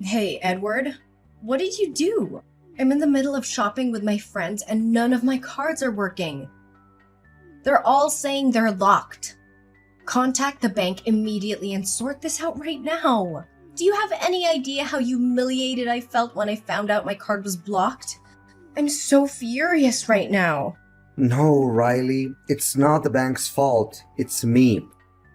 Hey, Edward, what did you do? I'm in the middle of shopping with my friends and none of my cards are working. They're all saying they're locked. Contact the bank immediately and sort this out right now. Do you have any idea how humiliated I felt when I found out my card was blocked? I'm so furious right now. No, Riley, it's not the bank's fault. It's me.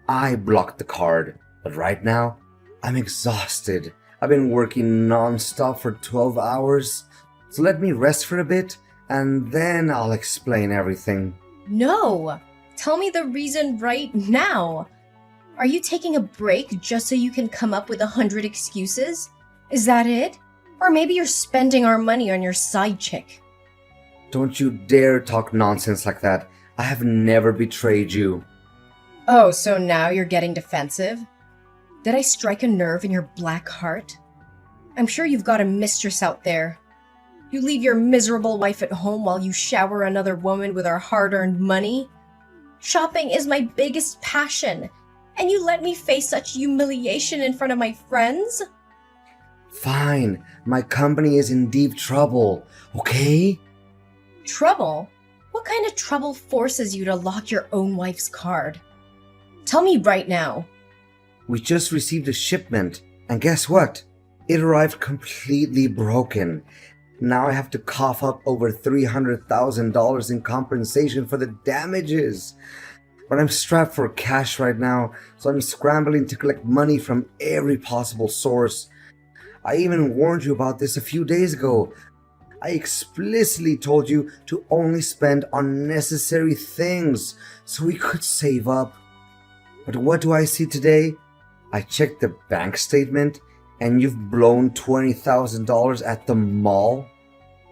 I blocked the card. But right now, I'm exhausted. I've been working non-stop for 12 hours. So let me rest for a bit, and then I'll explain everything. No! Tell me the reason right now. Are you taking a break just so you can come up with 100 excuses? Is that it? Or maybe you're spending our money on your side chick. Don't you dare talk nonsense like that. I have never betrayed you. Oh, so now you're getting defensive? Did I strike a nerve in your black heart? I'm sure you've got a mistress out there. You leave your miserable wife at home while you shower another woman with our hard-earned money? Shopping is my biggest passion, and you let me face such humiliation in front of my friends? Fine, my company is in deep trouble, okay? Trouble? What kind of trouble forces you to lock your own wife's card? Tell me right now. We just received a shipment, and guess what? It arrived completely broken. Now I have to cough up over $300,000 in compensation for the damages. But I'm strapped for cash right now, so I'm scrambling to collect money from every possible source. I even warned you about this a few days ago. I explicitly told you to only spend on necessary things so we could save up. But what do I see today? I checked the bank statement and you've blown $20,000 at the mall.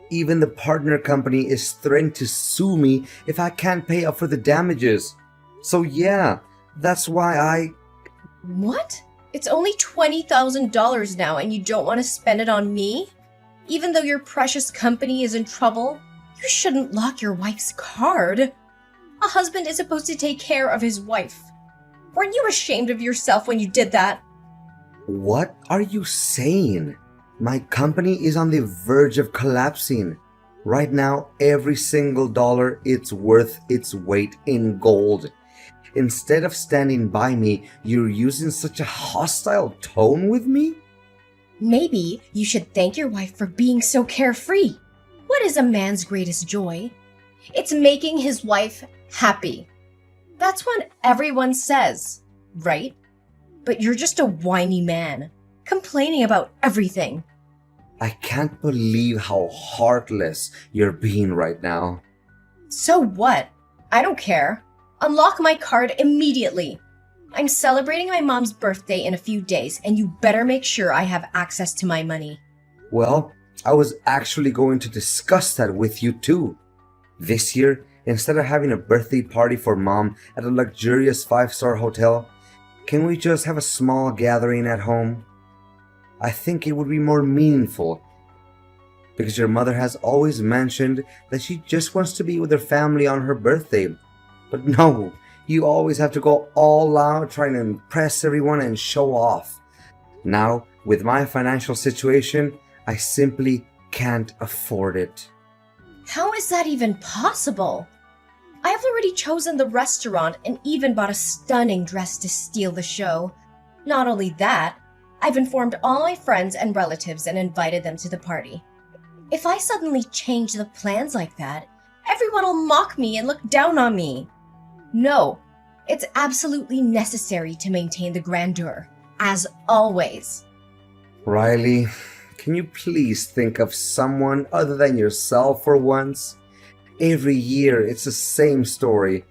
Even the partner company is threatening to sue me if I can't pay up for the damages. So yeah, that's why What? It's only $20,000 now and you don't want to spend it on me? Even though your precious company is in trouble, you shouldn't lock your wife's card. A husband is supposed to take care of his wife. Weren't you ashamed of yourself when you did that? What are you saying? My company is on the verge of collapsing. Right now, every single dollar it's worth its weight in gold. Instead of standing by me, you're using such a hostile tone with me? Maybe you should thank your wife for being so carefree. What is a man's greatest joy? It's making his wife happy. That's what everyone says, right? But you're just a whiny man, complaining about everything. I can't believe how heartless you're being right now. So what? I don't care. Unlock my card immediately. I'm celebrating my mom's birthday in a few days, and you better make sure I have access to my money. Well, I was actually going to discuss that with you too. This year, instead of having a birthday party for mom at a luxurious 5-star hotel, can we just have a small gathering at home? I think it would be more meaningful because your mother has always mentioned that she just wants to be with her family on her birthday. But no, you always have to go all out trying to impress everyone and show off. Now, with my financial situation, I simply can't afford it. How is that even possible? I have already chosen the restaurant and even bought a stunning dress to steal the show. Not only that, I've informed all my friends and relatives and invited them to the party. If I suddenly change the plans like that, everyone will mock me and look down on me. No, it's absolutely necessary to maintain the grandeur, as always. Riley, can you please think of someone other than yourself for once? Every year it's the same story.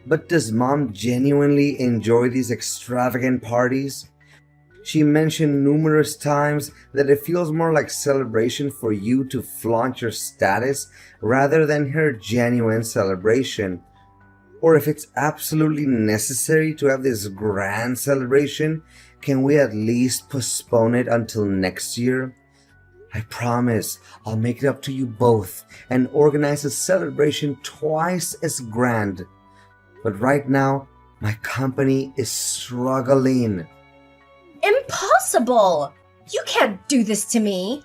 But does mom genuinely enjoy these extravagant parties? She mentioned numerous times that it feels more like celebration for you to flaunt your status rather than her genuine celebration. Or if it's absolutely necessary to have this grand celebration, can we at least postpone it until next year? I promise I'll make it up to you both and organize a celebration twice as grand. But right now, my company is struggling. Impossible! You can't do this to me.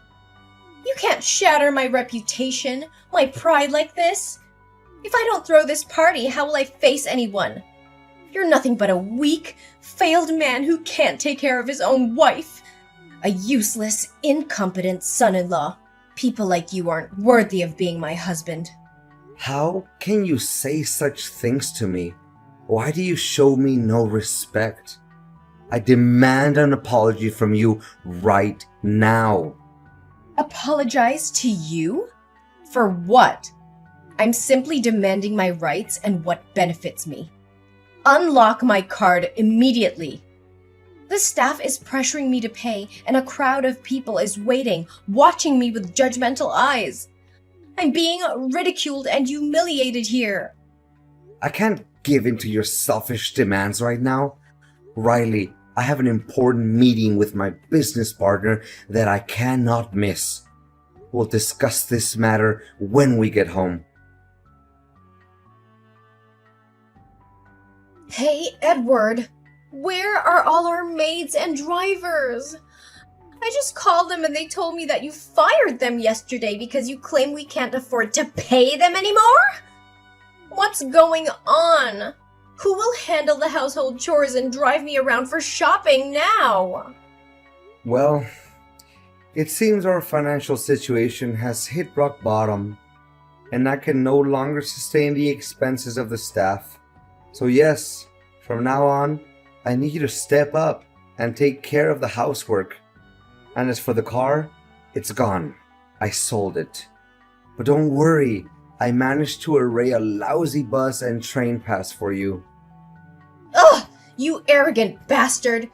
You can't shatter my reputation, my pride like this. If I don't throw this party, how will I face anyone? You're nothing but a weak, failed man who can't take care of his own wife. A useless, incompetent son-in-law. People like you aren't worthy of being my husband. How can you say such things to me? Why do you show me no respect? I demand an apology from you right now. Apologize to you? For what? I'm simply demanding my rights and what benefits me. Unlock my card immediately. The staff is pressuring me to pay, and a crowd of people is waiting, watching me with judgmental eyes. I'm being ridiculed and humiliated here. I can't give in to your selfish demands right now. Riley, I have an important meeting with my business partner that I cannot miss. We'll discuss this matter when we get home. Hey, Edward, where are all our maids and drivers? I just called them and they told me that you fired them yesterday because you claim we can't afford to pay them anymore? What's going on? Who will handle the household chores and drive me around for shopping now? Well, it seems our financial situation has hit rock bottom, and I can no longer sustain the expenses of the staff. So yes, from now on, I need you to step up and take care of the housework. And as for the car, it's gone. I sold it. But don't worry, I managed to array a lousy bus and train pass for you. Ugh, you arrogant bastard!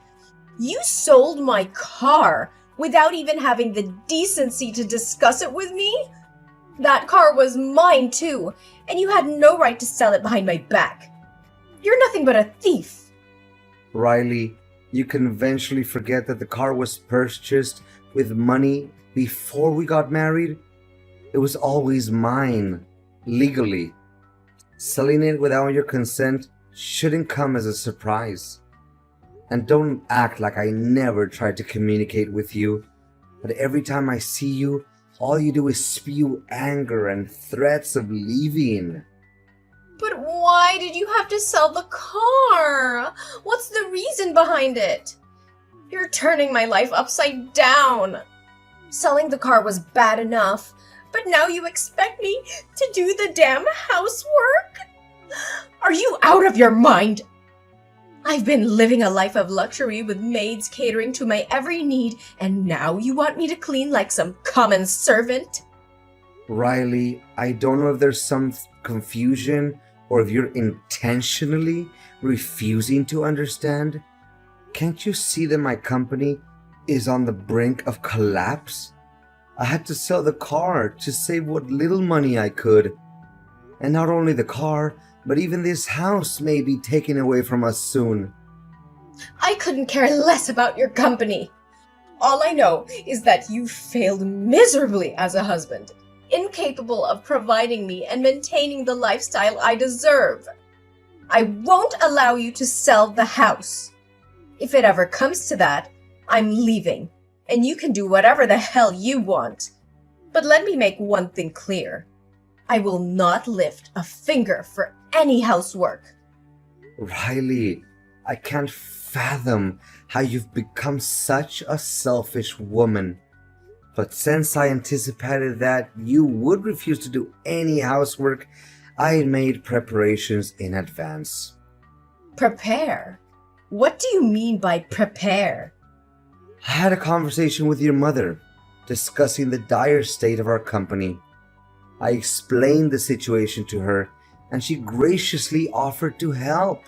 You sold my car without even having the decency to discuss it with me? That car was mine too, and you had no right to sell it behind my back. You're nothing but a thief. Riley, you can eventually forget that the car was purchased with money before we got married. It was always mine, legally. Selling it without your consent shouldn't come as a surprise. And don't act like I never tried to communicate with you. But every time I see you, all you do is spew anger and threats of leaving. But why did you have to sell the car? What's the reason behind it? You're turning my life upside down. Selling the car was bad enough, but now you expect me to do the damn housework? Are you out of your mind? I've been living a life of luxury with maids catering to my every need, and now you want me to clean like some common servant? Riley, I don't know if there's some confusion or if you're intentionally refusing to understand. Can't you see that my company is on the brink of collapse? I had to sell the car to save what little money I could. And not only the car, but even this house may be taken away from us soon. I couldn't care less about your company. All I know is that you failed miserably as a husband, incapable of providing me and maintaining the lifestyle I deserve. I won't allow you to sell the house. If it ever comes to that, I'm leaving, and you can do whatever the hell you want. But let me make one thing clear. I will not lift a finger for any housework. Riley, I can't fathom how you've become such a selfish woman. But since I anticipated that you would refuse to do any housework, I had made preparations in advance. Prepare? What do you mean by prepare? I had a conversation with your mother, discussing the dire state of our company. I explained the situation to her, and she graciously offered to help.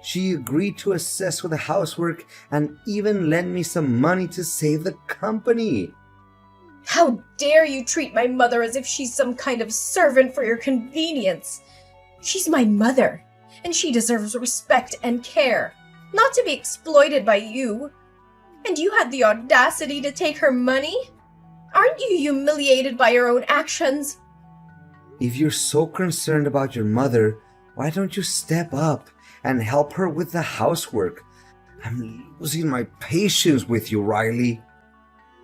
She agreed to assist with the housework and even lend me some money to save the company. How dare you treat my mother as if she's some kind of servant for your convenience? She's my mother, and she deserves respect and care, not to be exploited by you. And you had the audacity to take her money? Aren't you humiliated by your own actions? If you're so concerned about your mother, why don't you step up and help her with the housework? I'm losing my patience with you, Riley.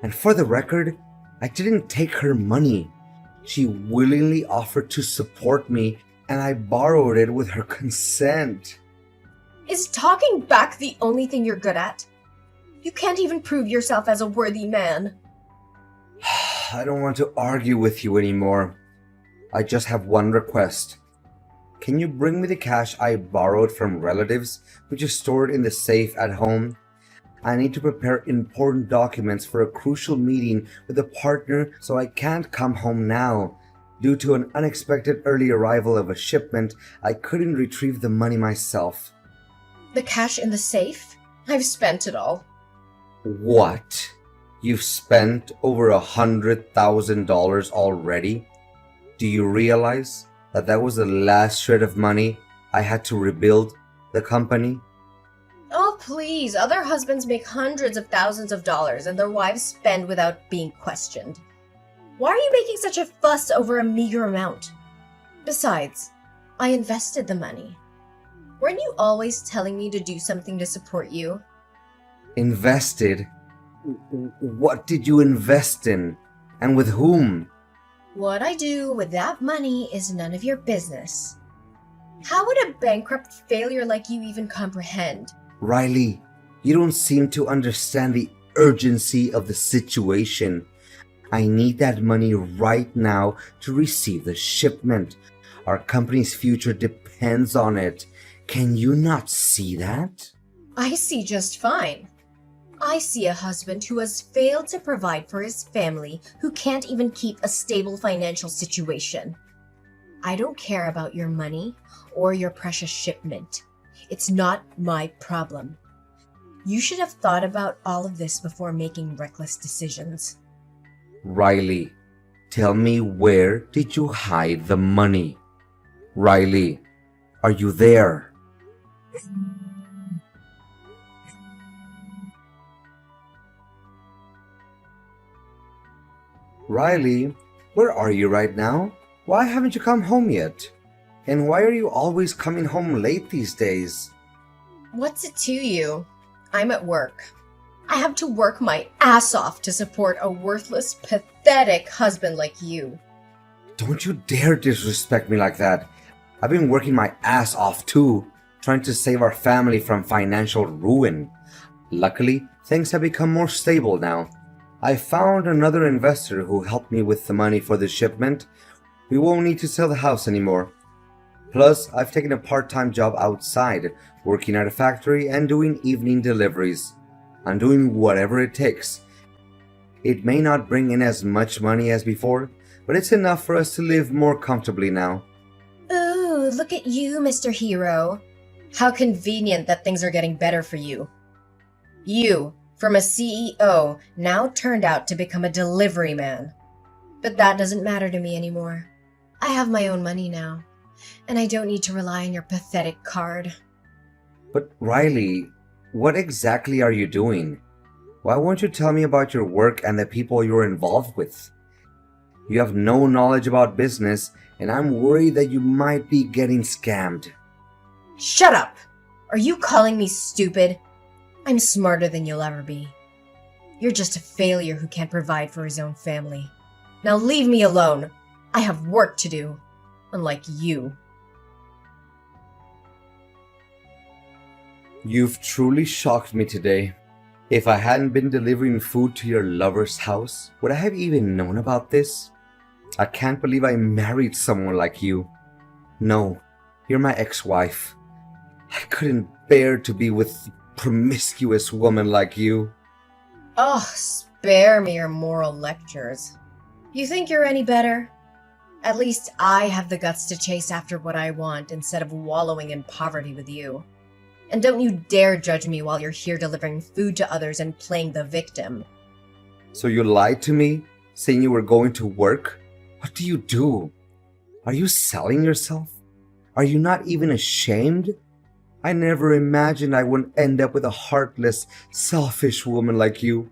And for the record, I didn't take her money. She willingly offered to support me, and I borrowed it with her consent. Is talking back the only thing you're good at? You can't even prove yourself as a worthy man. I don't want to argue with you anymore. I just have one request. Can you bring me the cash I borrowed from relatives, which is stored in the safe at home? I need to prepare important documents for a crucial meeting with a partner, so I can't come home now. Due to an unexpected early arrival of a shipment, I couldn't retrieve the money myself. The cash in the safe? I've spent it all. What? You've spent over $100,000 already? Do you realize that was the last shred of money I had to rebuild the company? Oh, please. Other husbands make hundreds of thousands of dollars and their wives spend without being questioned. Why are you making such a fuss over a meager amount? Besides, I invested the money. Weren't you always telling me to do something to support you? Invested? What did you invest in? And with whom? What I do with that money is none of your business. How would a bankrupt failure like you even comprehend? Riley, you don't seem to understand the urgency of the situation. I need that money right now to receive the shipment. Our company's future depends on it. Can you not see that? I see just fine. I see a husband who has failed to provide for his family, who can't even keep a stable financial situation. I don't care about your money or your precious shipment. It's not my problem. You should have thought about all of this before making reckless decisions. Riley, tell me, where did you hide the money? Riley, are you there? Riley, where are you right now? Why haven't you come home yet? And why are you always coming home late these days? What's it to you? I'm at work. I have to work my ass off to support a worthless, pathetic husband like you. Don't you dare disrespect me like that. I've been working my ass off too, trying to save our family from financial ruin. Luckily, things have become more stable now. I found another investor who helped me with the money for the shipment. We won't need to sell the house anymore. Plus, I've taken a part-time job outside, working at a factory and doing evening deliveries. I'm doing whatever it takes. It may not bring in as much money as before, but it's enough for us to live more comfortably now. Ooh, look at you, Mr. Hero. How convenient that things are getting better for you. You, from a CEO, now turned out to become a delivery man. But that doesn't matter to me anymore. I have my own money now, and I don't need to rely on your pathetic card. But Riley, what exactly are you doing? Why won't you tell me about your work and the people you're involved with? You have no knowledge about business, and I'm worried that you might be getting scammed. Shut up! Are you calling me stupid? I'm smarter than you'll ever be. You're just a failure who can't provide for his own family. Now leave me alone. I have work to do, unlike you. You've truly shocked me today. If I hadn't been delivering food to your lover's house, would I have even known about this? I can't believe I married someone like you. No, you're my ex-wife. I couldn't bear to be with a promiscuous woman like you. Oh, spare me your moral lectures. You think you're any better? At least I have the guts to chase after what I want instead of wallowing in poverty with you. And don't you dare judge me while you're here delivering food to others and playing the victim. So you lied to me, saying you were going to work? What do you do? Are you selling yourself? Are you not even ashamed? I never imagined I would end up with a heartless, selfish woman like you.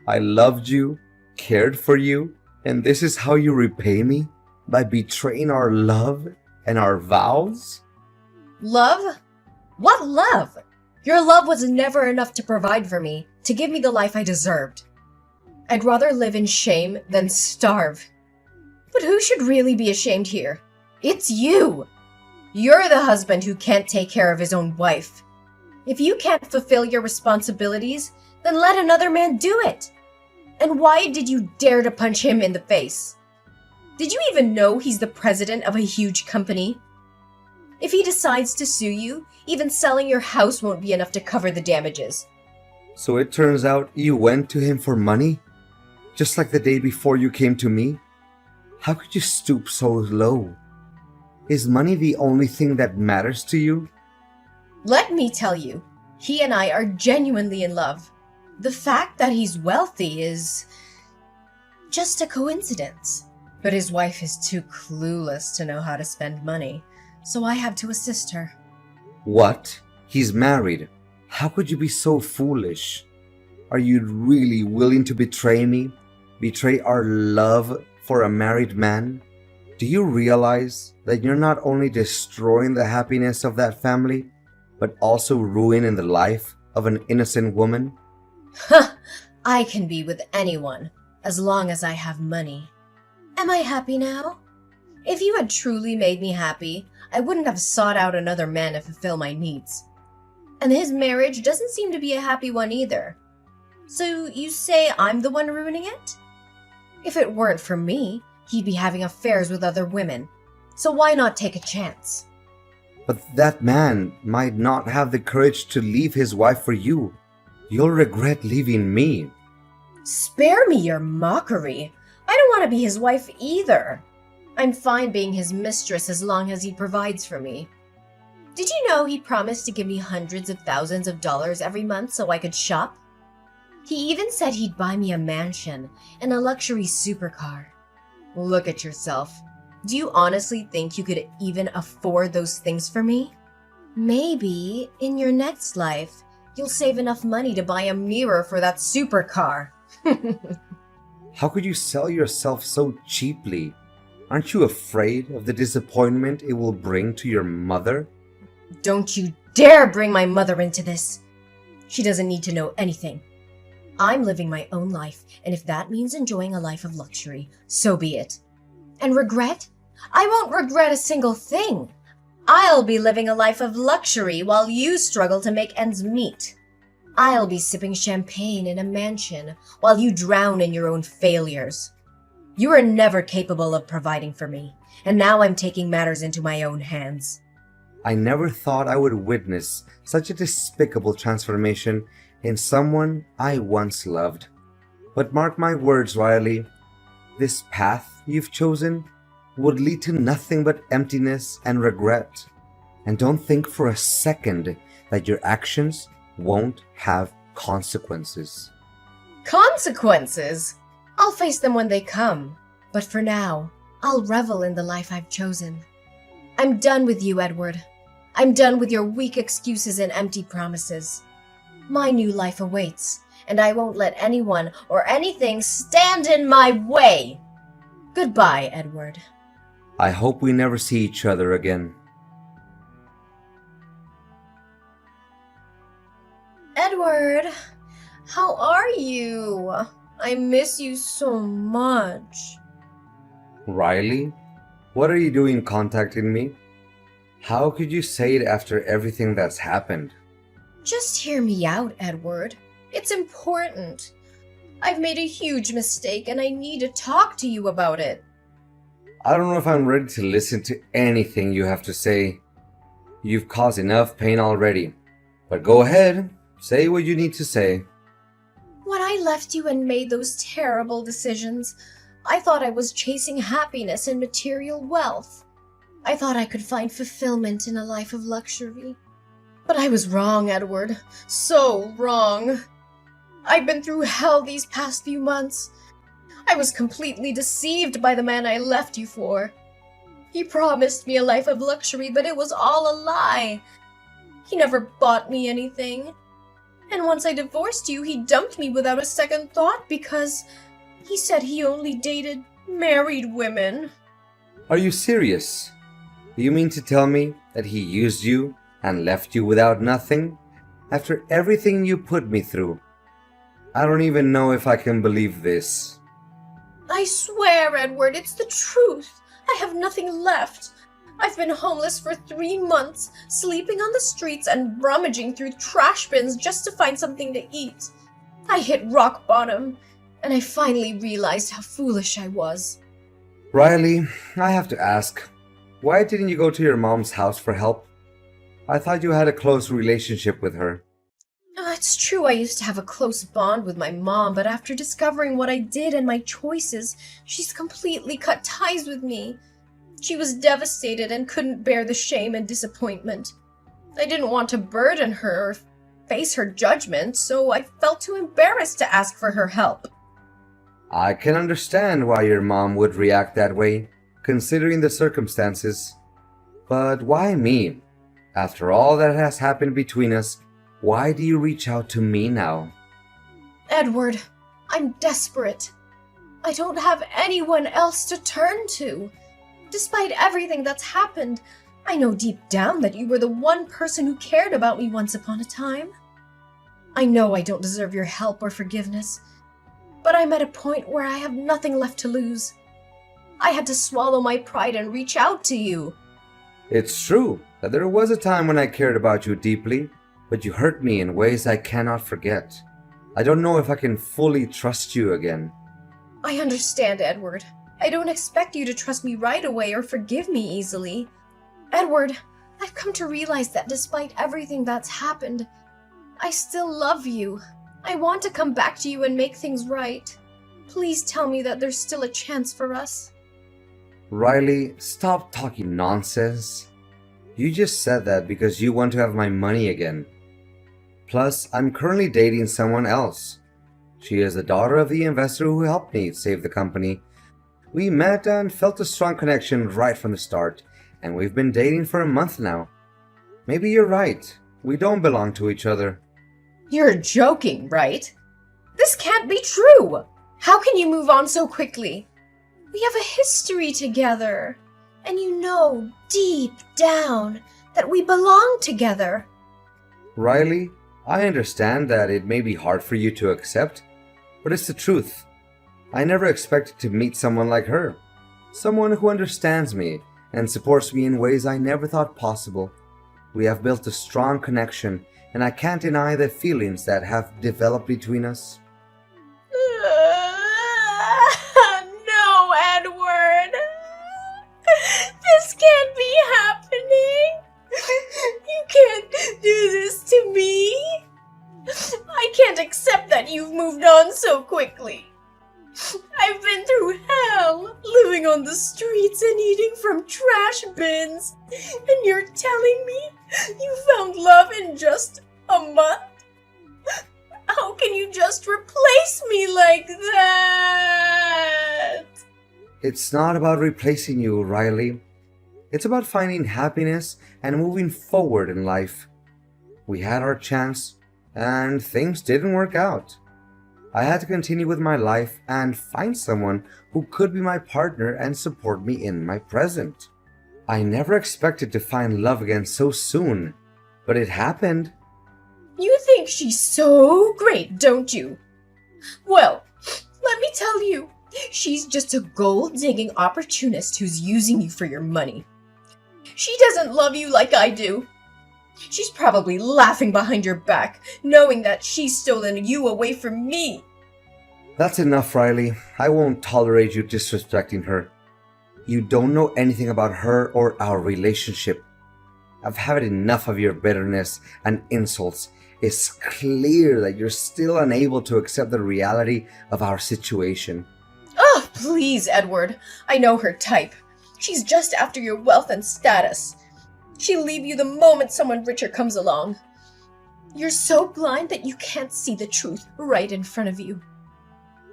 I loved you, cared for you, and this is how you repay me? By betraying our love and our vows? Love? What love? Your love was never enough to provide for me, to give me the life I deserved. I'd rather live in shame than starve. But who should really be ashamed here? It's you! You're the husband who can't take care of his own wife. If you can't fulfill your responsibilities, then let another man do it. And why did you dare to punch him in the face? Did you even know he's the president of a huge company? If he decides to sue you, even selling your house won't be enough to cover the damages. So it turns out you went to him for money? Just like the day before you came to me? How could you stoop so low? Is money the only thing that matters to you? Let me tell you, he and I are genuinely in love. The fact that he's wealthy is just a coincidence. But his wife is too clueless to know how to spend money, so I have to assist her. What? He's married. How could you be so foolish? Are you really willing to betray me? Betray our love for a married man? Do you realize that you're not only destroying the happiness of that family, but also ruining the life of an innocent woman? Huh! I can be with anyone, as long as I have money. Am I happy now? If you had truly made me happy, I wouldn't have sought out another man to fulfill my needs. And his marriage doesn't seem to be a happy one either. So you say I'm the one ruining it? If it weren't for me, he'd be having affairs with other women. So why not take a chance? But that man might not have the courage to leave his wife for you. You'll regret leaving me. Spare me your mockery. I don't want to be his wife either. I'm fine being his mistress as long as he provides for me. Did you know he promised to give me hundreds of thousands of dollars every month so I could shop? He even said he'd buy me a mansion and a luxury supercar. Look at yourself. Do you honestly think you could even afford those things for me? Maybe in your next life, you'll save enough money to buy a mirror for that supercar. How could you sell yourself so cheaply? Aren't you afraid of the disappointment it will bring to your mother? Don't you dare bring my mother into this. She doesn't need to know anything. I'm living my own life, and if that means enjoying a life of luxury, so be it. And regret? I won't regret a single thing. I'll be living a life of luxury while you struggle to make ends meet. I'll be sipping champagne in a mansion while you drown in your own failures. You were never capable of providing for me, and now I'm taking matters into my own hands. I never thought I would witness such a despicable transformation in someone I once loved. But mark my words, Riley, this path you've chosen would lead to nothing but emptiness and regret. And don't think for a second that your actions won't have consequences. Consequences? I'll face them when they come. But for now, I'll revel in the life I've chosen. I'm done with you, Edward. I'm done with your weak excuses and empty promises. My new life awaits, and I won't let anyone or anything stand in my way. Goodbye, Edward. I hope we never see each other again. Edward, how are you? I miss you so much. Riley, what are you doing contacting me? How could you say it after everything that's happened? Just hear me out, Edward. It's important. I've made a huge mistake and I need to talk to you about it. I don't know if I'm ready to listen to anything you have to say. You've caused enough pain already. But go ahead, say what you need to say. When I left you and made those terrible decisions, I thought I was chasing happiness and material wealth. I thought I could find fulfillment in a life of luxury. But I was wrong, Edward. So wrong. I've been through hell these past few months. I was completely deceived by the man I left you for. He promised me a life of luxury, but it was all a lie. He never bought me anything. And once I divorced you, he dumped me without a second thought because he said he only dated married women. Are you serious? Do you mean to tell me that he used you and left you without nothing? After everything you put me through? I don't even know if I can believe this. I swear, Edward, it's the truth. I have nothing left. I've been homeless for 3 months, sleeping on the streets and rummaging through trash bins just to find something to eat. I hit rock bottom, and I finally realized how foolish I was. Riley, I have to ask, why didn't you go to your mom's house for help? I thought you had a close relationship with her. It's true I used to have a close bond with my mom, but after discovering what I did and my choices, she's completely cut ties with me. She was devastated and couldn't bear the shame and disappointment. I didn't want to burden her or face her judgment, so I felt too embarrassed to ask for her help. I can understand why your mom would react that way, considering the circumstances. But why me? After all that has happened between us, why do you reach out to me now? Edward, I'm desperate. I don't have anyone else to turn to. Despite everything that's happened, I know deep down that you were the one person who cared about me once upon a time. I know I don't deserve your help or forgiveness, but I'm at a point where I have nothing left to lose. I had to swallow my pride and reach out to you. It's true that there was a time when I cared about you deeply, but you hurt me in ways I cannot forget. I don't know if I can fully trust you again. I understand, Edward. I don't expect you to trust me right away or forgive me easily. Edward, I've come to realize that despite everything that's happened, I still love you. I want to come back to you and make things right. Please tell me that there's still a chance for us. Riley, stop talking nonsense. You just said that because you want to have my money again. Plus, I'm currently dating someone else. She is the daughter of the investor who helped me save the company. We met and felt a strong connection right from the start, and we've been dating for a month now. Maybe you're right. We don't belong to each other. You're joking, right? This can't be true! How can you move on so quickly? We have a history together, and you know deep down that we belong together. Riley, I understand that it may be hard for you to accept, but it's the truth. I never expected to meet someone like her. Someone who understands me and supports me in ways I never thought possible. We have built a strong connection, and I can't deny the feelings that have developed between us. No, Edward! This can't be happening! You can't do this to me! I can't accept that you've moved on so quickly. I've been through hell, living on the streets and eating from trash bins, and you're telling me you found love in just a month? How can you just replace me like that? It's not about replacing you, Riley. It's about finding happiness and moving forward in life. We had our chance, and things didn't work out. I had to continue with my life and find someone who could be my partner and support me in my present. I never expected to find love again so soon, but it happened. You think she's so great, don't you? Well, let me tell you, she's just a gold-digging opportunist who's using you for your money. She doesn't love you like I do. She's probably laughing behind your back, knowing that she's stolen you away from me. That's enough, Riley. I won't tolerate you disrespecting her. You don't know anything about her or our relationship. I've had enough of your bitterness and insults. It's clear that you're still unable to accept the reality of our situation. Oh, please, Edward. I know her type. She's just after your wealth and status. She'll leave you the moment someone richer comes along. You're so blind that you can't see the truth right in front of you.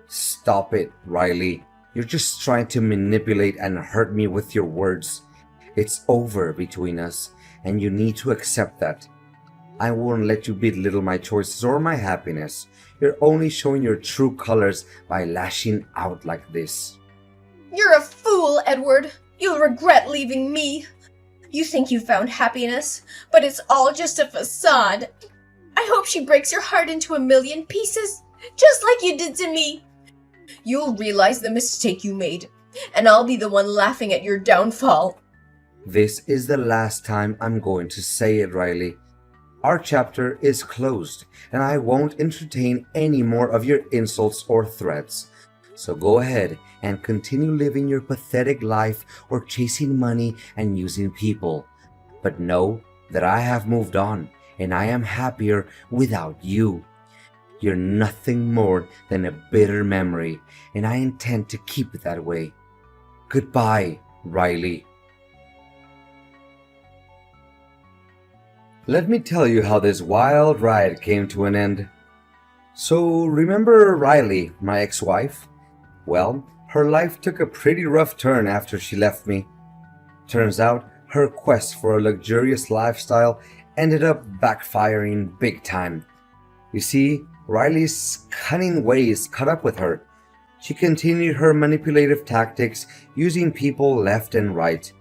Stop it, Riley. You're just trying to manipulate and hurt me with your words. It's over between us, and you need to accept that. I won't let you belittle my choices or my happiness. You're only showing your true colors by lashing out like this. You're a fool, Edward. You'll regret leaving me. You think you found happiness, but it's all just a facade. I hope she breaks your heart into a million pieces Just like you did to me. You'll realize the mistake you made, and I'll be the one laughing at your downfall. This is the last time I'm going to say it, Riley. Our chapter is closed, and I won't entertain any more of your insults or threats. So go ahead and continue living your pathetic life or chasing money and using people. But know that I have moved on, and I am happier without you. You're nothing more than a bitter memory, and I intend to keep it that way. Goodbye, Riley. Let me tell you how this wild ride came to an end. So, remember Riley, my ex-wife? Well, her life took a pretty rough turn after she left me. Turns out, her quest for a luxurious lifestyle ended up backfiring big time. You see, Riley's cunning ways caught up with her. She continued her manipulative tactics, using people left and right.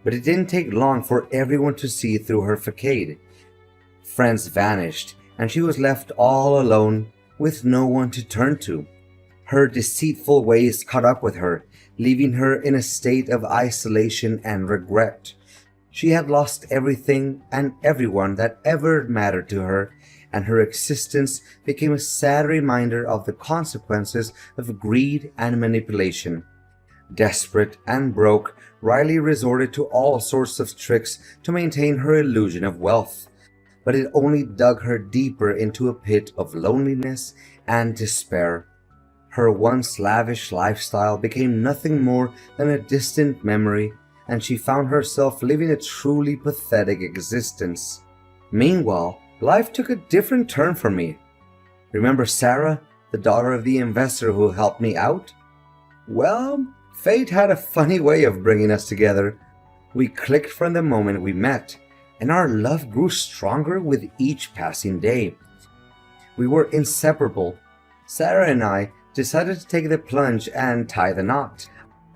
But it didn't take long for everyone to see through her facade. Friends vanished, and she was left all alone with no one to turn to. Her deceitful ways caught up with her, leaving her in a state of isolation and regret. She had lost everything and everyone that ever mattered to her, and her existence became a sad reminder of the consequences of greed and manipulation. Desperate and broke, Riley resorted to all sorts of tricks to maintain her illusion of wealth, but it only dug her deeper into a pit of loneliness and despair. Her once lavish lifestyle became nothing more than a distant memory, and she found herself living a truly pathetic existence. Meanwhile, life took a different turn for me. Remember Sarah, the daughter of the investor who helped me out? Well, fate had a funny way of bringing us together. We clicked from the moment we met, and our love grew stronger with each passing day. We were inseparable. Sarah and I decided to take the plunge and tie the knot.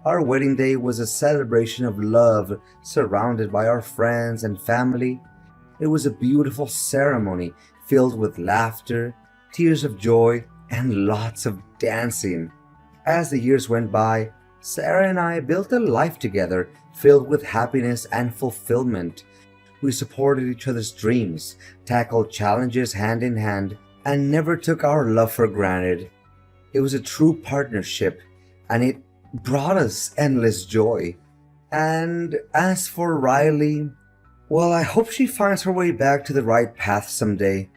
Our wedding day was a celebration of love, surrounded by our friends and family. It was a beautiful ceremony filled with laughter, tears of joy, and lots of dancing. As the years went by, Sarah and I built a life together filled with happiness and fulfillment. We supported each other's dreams, tackled challenges hand in hand, and never took our love for granted. It was a true partnership, and it brought us endless joy. And as for Riley, well, I hope she finds her way back to the right path someday.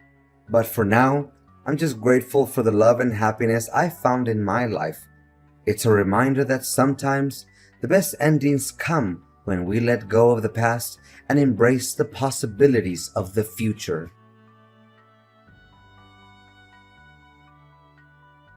But for now, I'm just grateful for the love and happiness I found in my life. It's a reminder that sometimes the best endings come when we let go of the past and embrace the possibilities of the future.